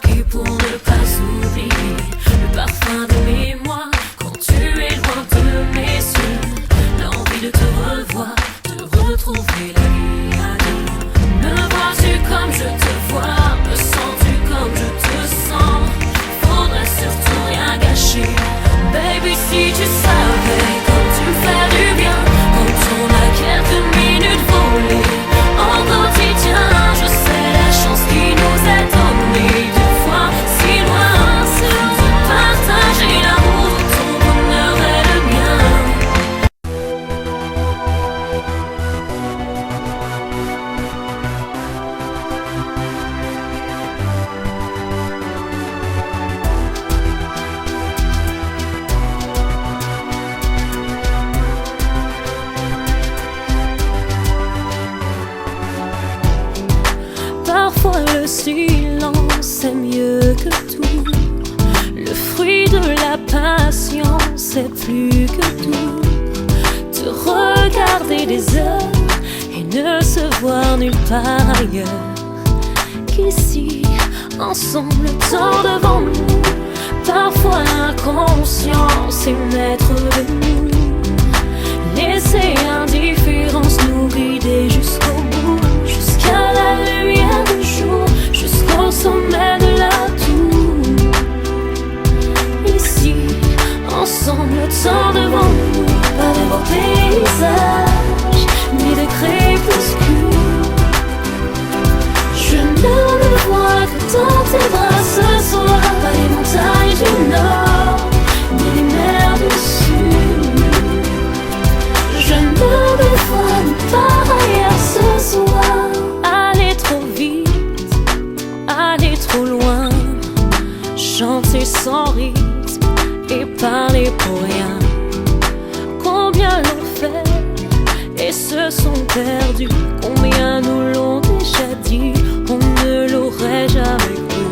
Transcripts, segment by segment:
marqué pour ne pas oublier le parfum de mémoire quand tu es loin de mes yeux. L'envie de te revoir, de retrouver la vie à deux. Me vois-tu comme je te vois? Me sens-tu comme je te sens? Faudrait surtout rien gâcher. Baby, si tu savais comme tu me fais du bien quand on a quelques minutes volées en quotidien. Je sais la chance qui nous est donnée de voir si loin, de partager l'amour. Ton bonheur est le mien. Parfois le silence est mieux que tout. Le fruit de la patience est plus que tout. Te regarder des heures et ne se voir nulle part ailleurs qu'ici, ensemble, le temps devant nous. Parfois l'inconscience est maître de nous. Laisser l'indifférence nous guider jusqu'au bout, jusqu'à la lumière du jour, jusqu'au sommet de la tour. Ici, ensemble, le temps devant nous. Pas de beaux paysages, ni de crépuscule. Je ne me vois que dans tes bras ce soir. Pas les montagnes du nord, ni les mers du sud. Je ne me vois nulle part ailleurs ce soir. Aller trop vite, aller trop loin, chanter sans rythme et parler pour rien. Combien l'ont fait et se sont perdus, combien nous l'ont déjà dit, on ne l'aurait jamais cru.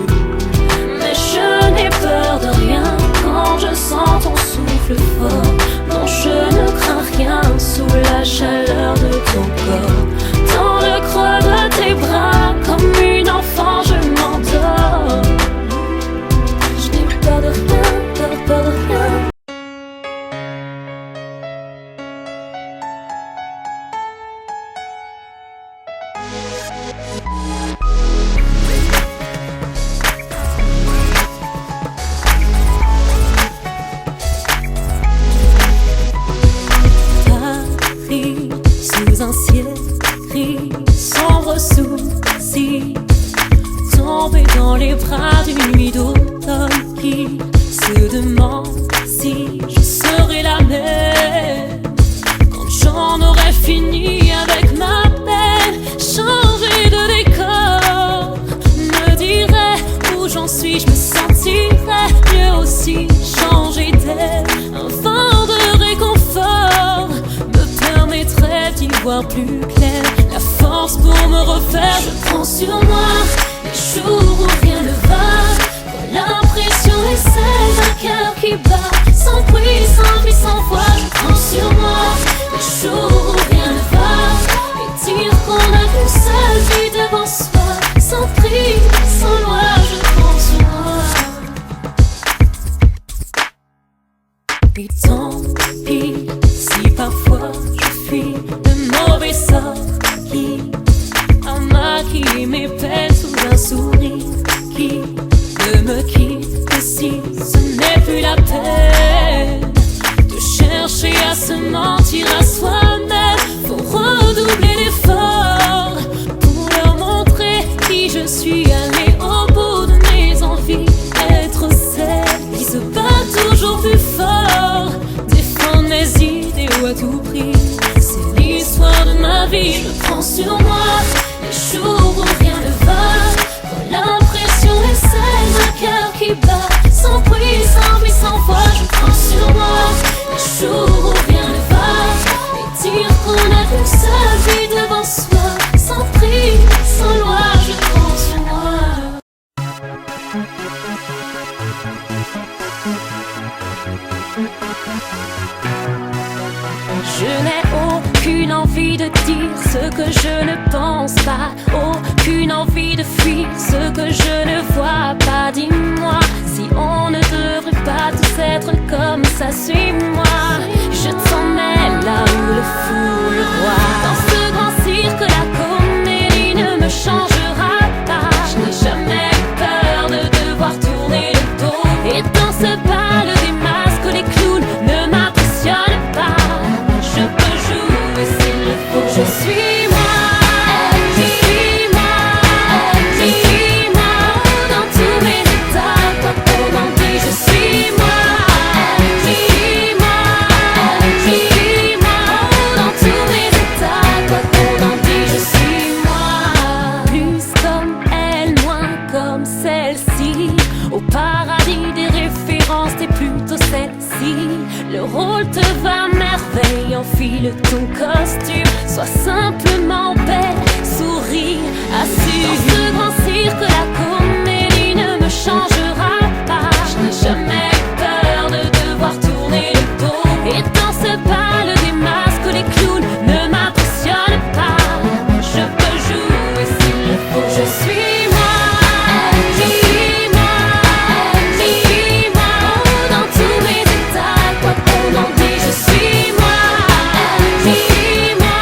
Mais je n'ai peur de rien quand je sens ton souffle fort. Non, je ne crains rien sous la chaleur de ton corps. Dans le creux de tes bras, comme une enfant, je m'endors. Je n'ai peur de rien, peur de rien. Paris, sous un ciel gris, sombre souci, tombé dans les bras d'une nuit d'automne qui se demande si je serai la même quand j'en aurai fini avec ma peine. Changer de décor, me dirait où j'en suis, je me sentirais mieux aussi. Changer d'air, un vent de réconfort me permettrait d'y voir plus clair. La force pour me refaire, je prends sur moi les jours où rien ne va. Quand l'impression est celle d'un cœur qui bat sans bruit, sans vie, sans voix. Je prends sur moi les jours où rien ne va et dire qu'on a qu'une seule vie devant soi. Sans prix, sans loi, je prends sur moi. Et tant pis si parfois je fuis de mauvais sorts qui a maquillé mes peines sous un sourire qui ne me quitte que si ce n'est plus la peine de chercher à se mentir à soi-même. Faut redoubler d'efforts pour leur montrer qui je suis. Aller au bout de mes envies, être celle qui se bat toujours plus fort, défendre mes idéaux à tout prix. C'est l'histoire de ma vie. Je prends sur moi les jours où rien ne va. Quand l'impression est celle d'un cœur qui bat sans bruit, sans vie, sans voix. Je prends sur moi les jours où rien ne va et dire qu'on a qu'une seule vie devant soi. Sans prix, sans loi, je prends sur moi. Je n'ai aucune envie de dire ce que je ne pense pas, aucune envie de fuir ce que je ne vois pas. rôle te va à merveille. Enfile ton costume, sois simplement belle. Souris, assure. Dans ce grand cirque, la comédie ne me changera pas. Je n'ai jamais eu peur de devoir tourner le dos. Et dans ce bal des masques, les clowns ne m'impressionnent pas. Je peux jouer s'il le faut. Je suis moi, je suis moi, je suis moi. Oh, dans tous mes états, quoi qu'on en dise, je suis moi, je suis moi,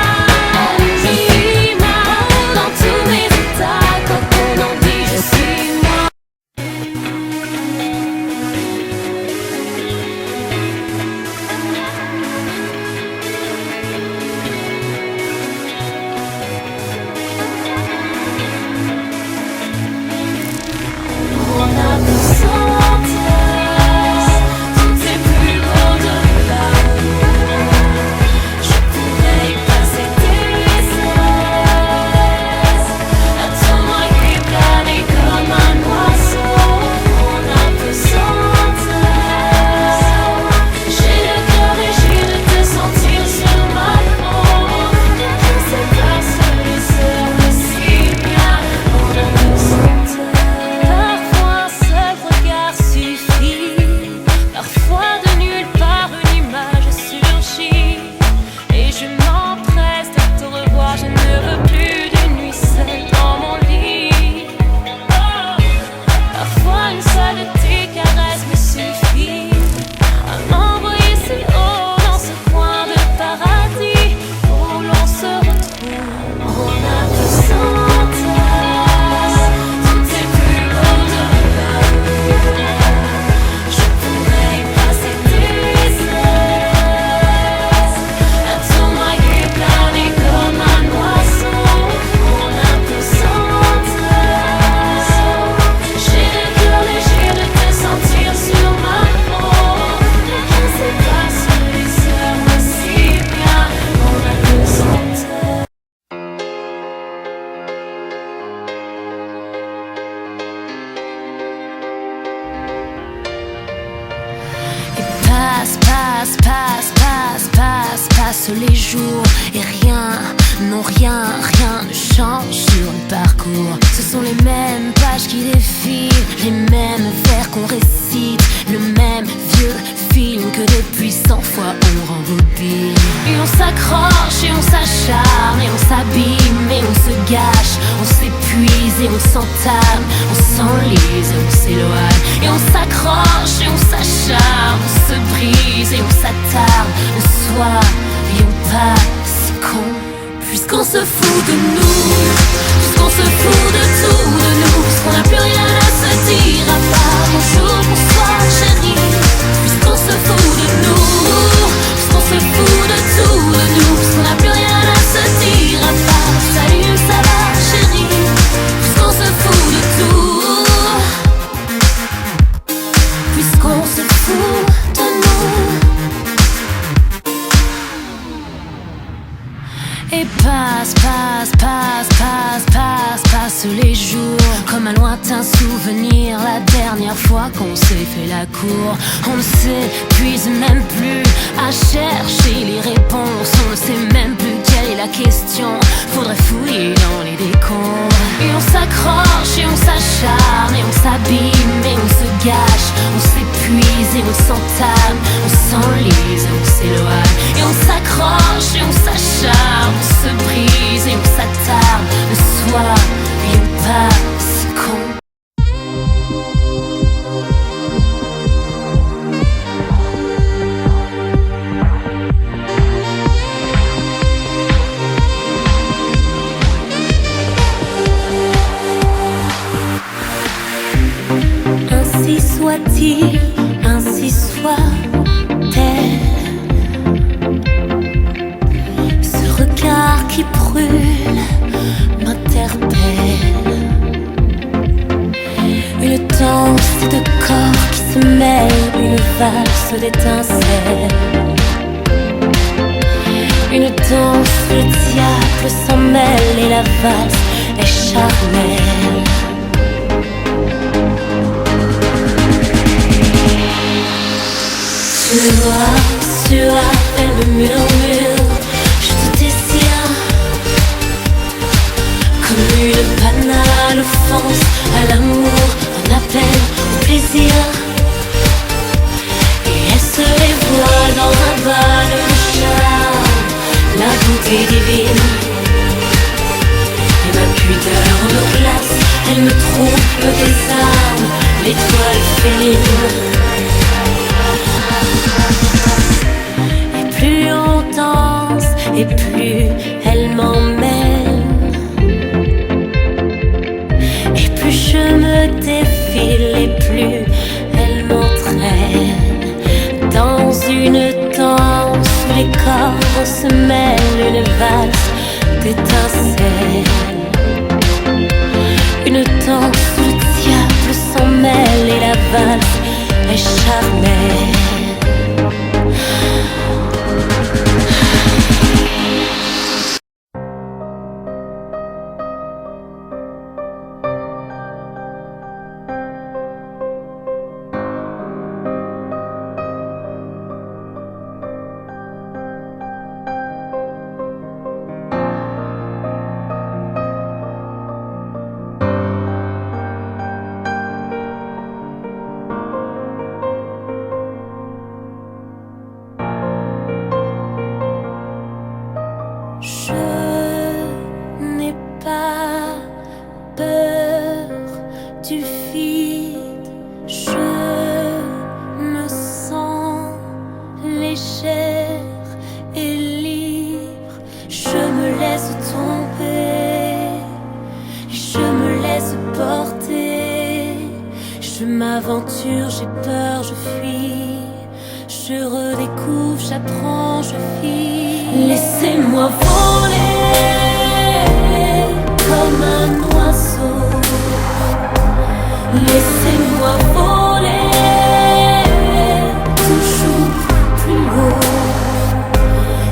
je suis moi. Oh, dans tous mes états, quoi qu'on en dise, je suis moi. On a besoin toutes ces plus grandes larmes. Je pourrais y passer des heures. Attends-moi et planer comme un oiseau. On a besoin j'ai le cœur léger de te sentir sur ma peau. Je sais pas ce les heures, mais si bien. On a besoin parfois un seul regard suffit. Parfois de nulle part une image surgit. Et je m'empresse de te revoir. Je ne veux plus de nuit seule dans mon lit. Oh. Parfois une seule de tes caresses me suffit à m'envoyer si haut dans ce coin de paradis où l'on se retrouve. On a besoin toutes ces plus grandes larmes. Je pourrais y passer des heures. Attends-moi et planer comme un oiseau. On a besoin j'ai le cœur léger de te sentir sur ma peau. Je ne sais pas ce les heures, mais si bien. On a besoin Et passe les jours et rien, non rien ne change sur le parcours. Ce sont les mêmes pages qui défilent, les mêmes vers qu'on récite, le même vieux film que depuis 100 fois on rembobine. Et on s'accroche et on s'acharne et on s'abîme et on se gâche, on s'épuise et on s'entame, on s'enlise et on s'éloigne. Et on s'accroche et on s'acharne, on se brise et on s'attarde le soir et on passe con. Puisqu'on se fout de nous, puisqu'on se fout de tout de nous, puisqu'on n'a plus rien à se dire à part bonjour, bonsoir chérie. Puisqu'on se fout de nous, puisqu'on se fout de tout de nous, puisqu'on n'a plus rien à se dire à part salut, ça va chérie. Puisqu'on se fout de tout, puisqu'on se fout de nous. Et passe les jours comme un lointain souvenir. La dernière fois qu'on s'est fait la cour, on ne s'épuise même plus à chercher les réponses. On ne sait même plus quelle est la question. Faudrait fouiller dans les décombres. Et on s'accroche et on s'acharne et on s'abîme et on se gâche, on s'épuise et on s'entame, on s'enlise et on s'éloigne. Et on s'accroche et on s'acharne, on se brise et on s'attarde le soir et on passe con. Ainsi soit-il, ainsi soit-elle. Ce regard qui brûle m'interpelle. Une danse de corps qui se mêle, une valse d'étincelles. Une danse, le diable s'en mêle et la valse est charnelle. Tu le vois me murmure, je te désire comme une banale offense à l'amour, un appel au plaisir. Et elle se dévoile dans un bal de charme, la beauté divine. Et ma pudeur me glace, elle me trompe, me désarme, l'étoile féline. Et plus on danse, et plus elle m'emmène, et plus je me défile, et plus elle m'entraîne dans une danse où les corps se mêlent, une valse d'étincelles, une danse où le diable s'en mêle et la valse est charnelle. m'aventure, j'ai peur, je fuis. Je redécouvre, j'apprends, je vis. Laissez-moi voler comme un oiseau. Laissez-moi voler toujours plus haut.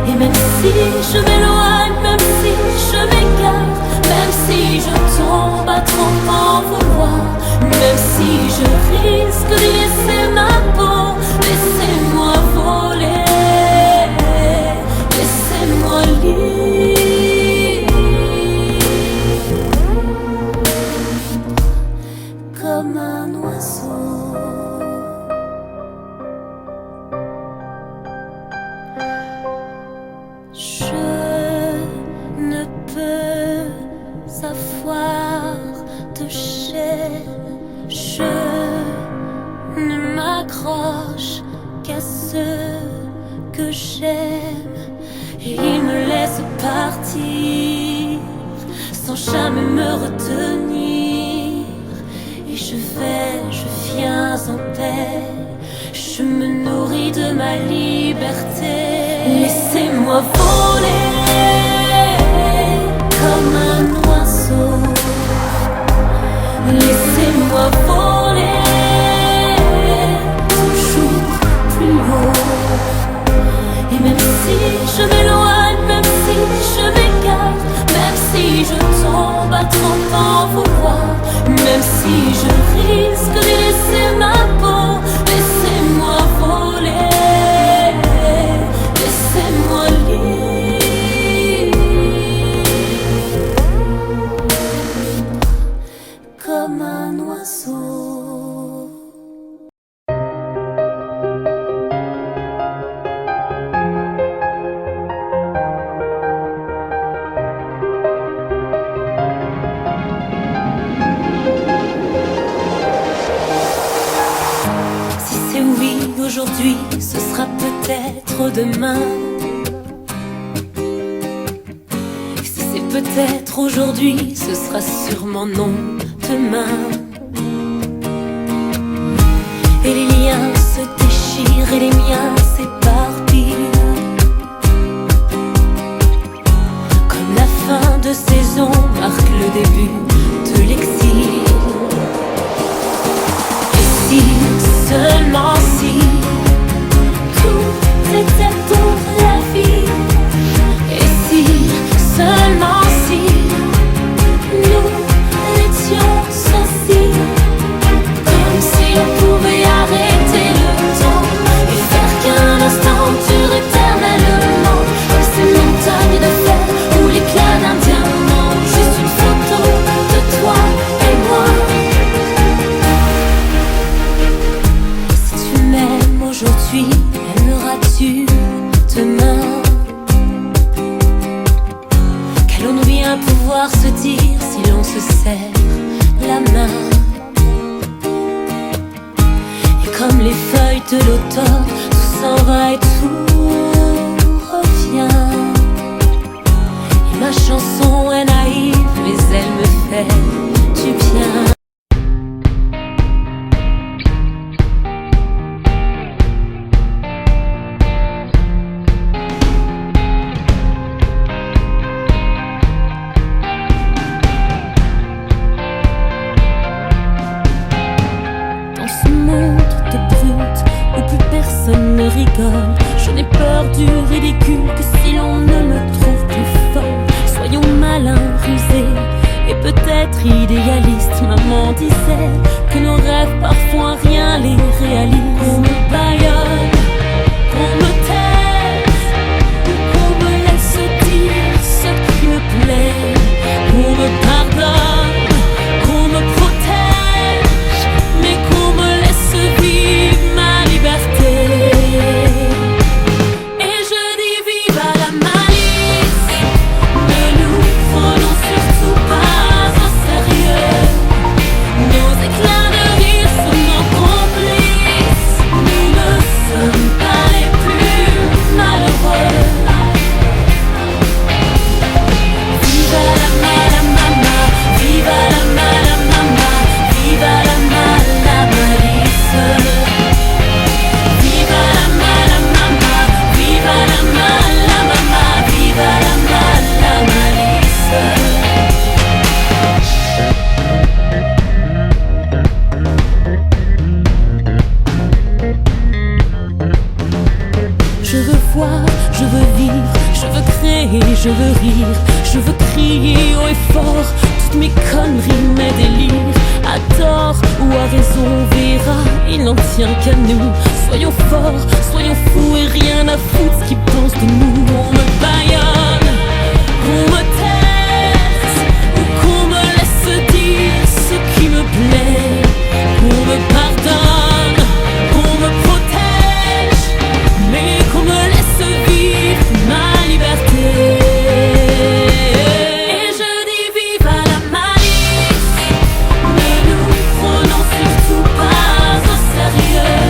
Et même si je m'éloigne, même si je m'égare, même si je tombe à trop en vouloir, même si je risque de laisser ma peau, laissez-moi voler, laissez-moi libre, comme un oiseau. Je ne peux avoir de chaîne, je ne m'accroche qu'à ceux que j'aime, et ils me laissent partir sans jamais me retenir. Et je viens en paix, je me nourris de ma liberté. Laissez-moi voler comme un oiseau. Laissez-moi voler toujours plus haut. Et même si je m'éloigne, même si je m'égare, même si je tombe à trop en vouloir, même si je risque de laisser ma peau, laissez-moi voler, laissez-moi libre, comme un oiseau. Si c'est oui aujourd'hui, ce sera peut-être demain. Si c'est peut-être aujourd'hui, ce sera sûrement non demain. Et les liens se déchirent et les miens s'éparpillent, comme la fin de saison marque le début de l'exil. Et si, seulement si, tout était pour la vie. Et si, seulement si, nous étions sensibles, comme si on pouvait arrêter le temps et faire qu'un instant dure éternellement. de l'automne, tout s'en va et tout revient. Et ma chanson est naïve, mais elle me fait du bien. Personne ne rigole, je n'ai peur du ridicule que si l'on ne me trouve plus folle. Soyons malins, rusés et peut-être idéalistes. Maman disait que nos rêves parfois rien les réalise. Qu'on me baillonne, qu'on me taise, ou qu'on me laisse dire ce qui me plaît. Qu'on me pardonne, qu'on me protège, mais qu'on me laisse vivre ma liberté. Et je dis vive à la malice, ne nous prenons surtout pas au sérieux. Nos éclats de rire sont nos complices, nous ne sommes pas les plus malheureux. Vive à la mala-mama, vive à la mala-mama, vive à la mala-malice. Viva la mala mama, viva la mala mama, viva la mala malice. Je veux voir, je veux vivre, je veux créer, je veux rire, je veux crier haut et fort toutes mes conneries, mes délires. À tort ou à raison, on verra, il n'en tient qu'à nous. Soyons forts, soyons fous et rien à foutre ce qu'ils pensent de nous. Qu'on me baillonne, qu'on me taise, ou qu'on me laisse dire ce qui me plaît. Qu'on me pardonne, qu'on me protège, mais qu'on me laisse vivre ma liberté. Et je dis vive à la malice, ne nous prenons surtout pas au sérieux.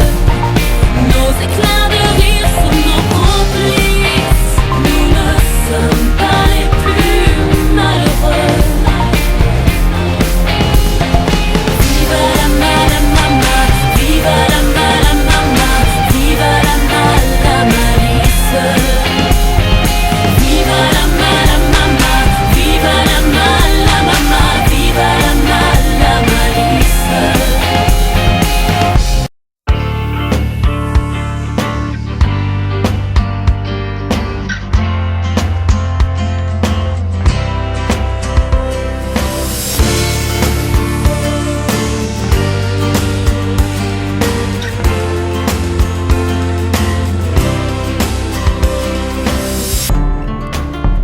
Nos éclats de rire sont nos complices, nous ne sommes pas les plus malheureux. Vive la mala mama, vive la mala mama, vive la mala malice. Vive la mala mama, vive la mala mama, vive la mala malice.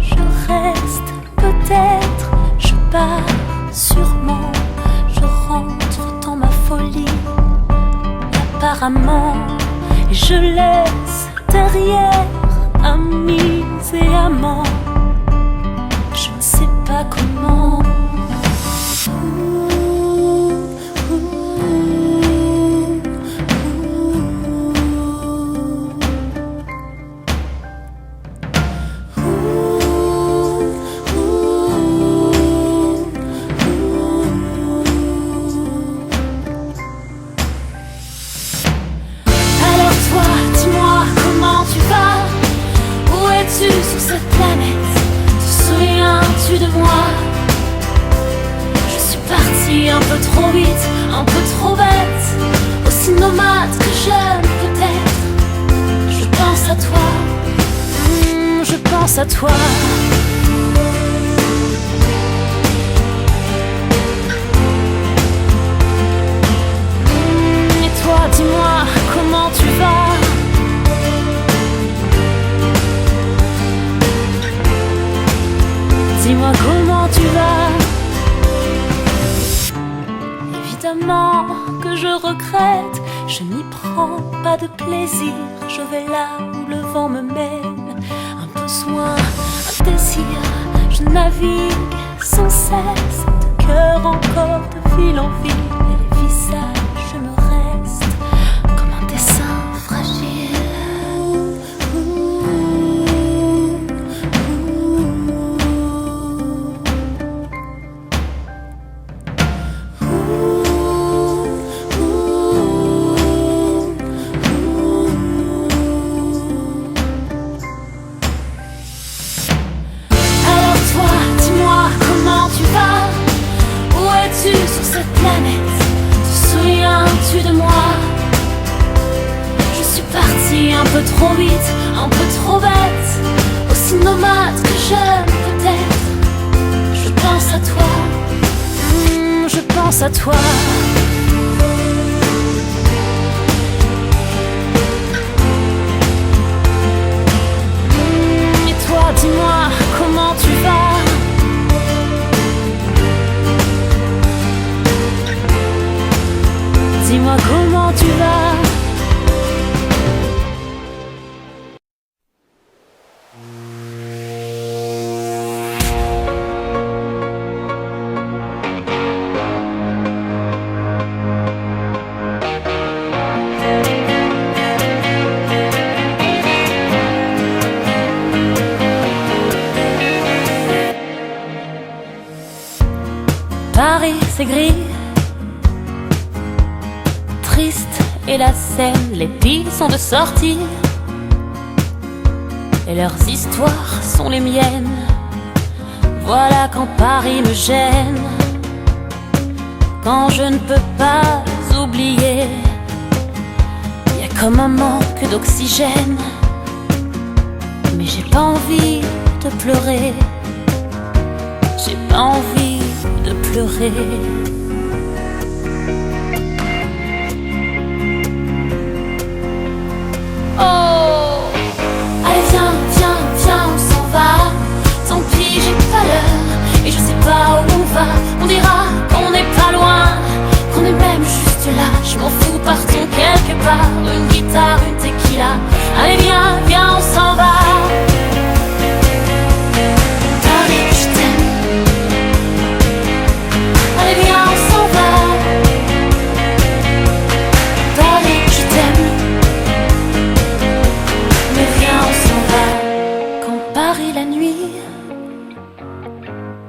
Je reste, peut-être, je pars, sûrement, je rentre dans ma folie, apparemment, et je laisse derrière amis et amants, je ne sais pas comment. Alors toi, dis-moi comment tu vas? Où es-tu sur cette planète? Te souviens-tu de moi? Je suis partie un peu trop vite, un peu trop bête, aussi nomade que jeune peut-être. Je pense à toi, je pense à toi. Et toi, dis-moi comment tu vas? Dis-moi comment tu vas? Évidemment que je regrette, je n'y prends pas de plaisir. Je vais là où le vent me mène. Un besoin, un désir, je navigue sans cesse, de cœur encore, de ville en ville. Et les visages me restent comme un dessin planète. Te souviens-tu de moi? Je suis partie un peu trop vite, un peu trop bête, aussi nomade que jeune peut-être. Je pense à toi, je pense à toi. Et toi, dis-moi, comment tu vas? Dis-moi comment tu vas. Paris c'est gris, triste est la scène, les filles sont de sortie et leurs histoires sont les miennes. Voilà quand Paris me gêne, quand je ne peux pas oublier. Y a comme un manque d'oxygène, mais j'ai pas envie de pleurer. J'ai pas envie de pleurer. Oh, allez viens, viens, viens, on s'en va. Tant pis, j'ai pas l'heure et je sais pas où on va. On dira qu'on n'est pas loin, qu'on est même juste là. Je m'en fous, partons quelque part. Une guitare, une tequila. Allez viens, viens, on s'en va.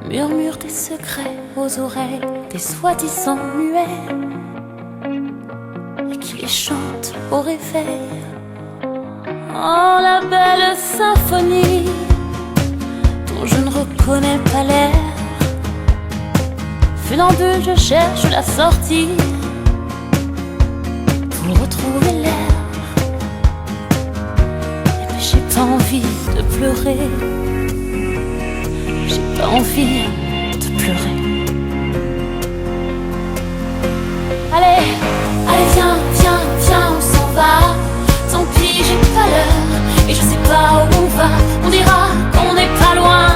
Murmure tes secrets aux oreilles des soi-disant muets et qui les chante au réveil. Oh, la belle symphonie dont je ne reconnais pas l'air. Funambule, je cherche la sortie pour retrouver l'air. Mais j'ai pas envie de pleurer. J'ai pas envie de pleurer. Allez, allez viens, viens, viens, on s'en va. Tant pis, j'ai pas l'heure et je sais pas où on va. On dira qu'on n'est pas loin,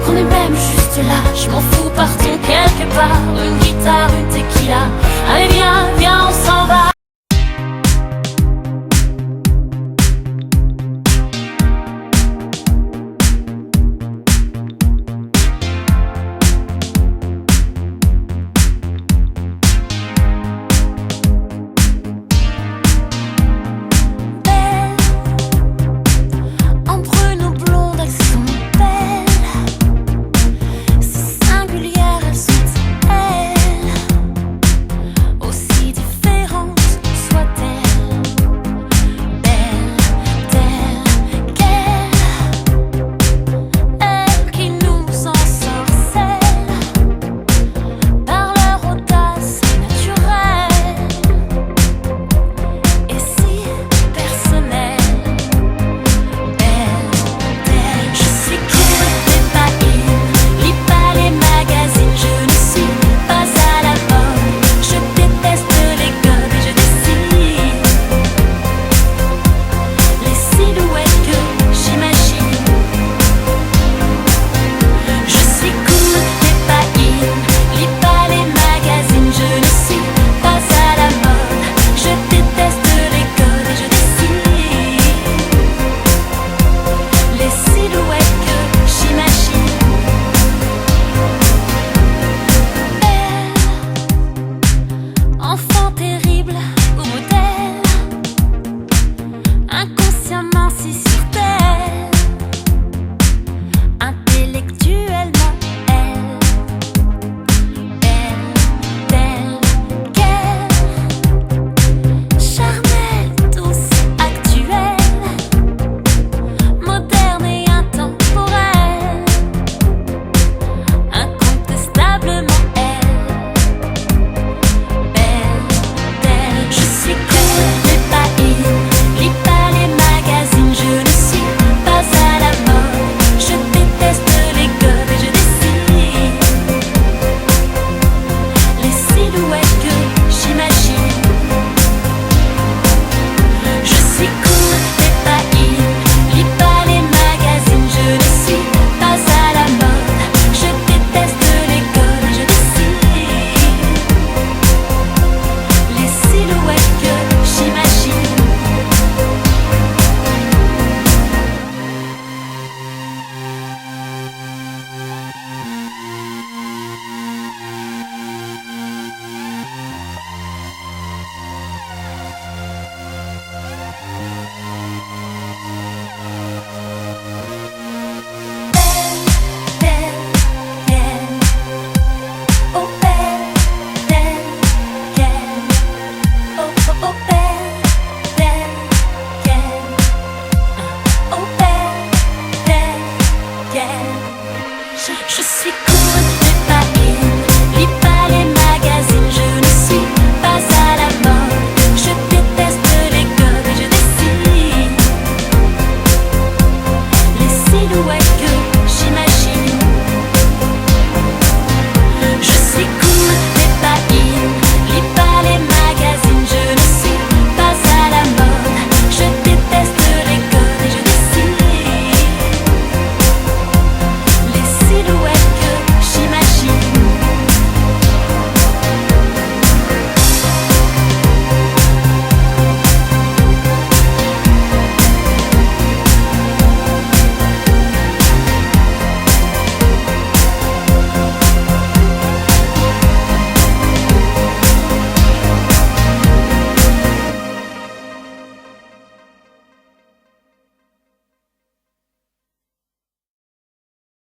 qu'on est même juste là. Je m'en fous, partons quelque part. Une guitare, une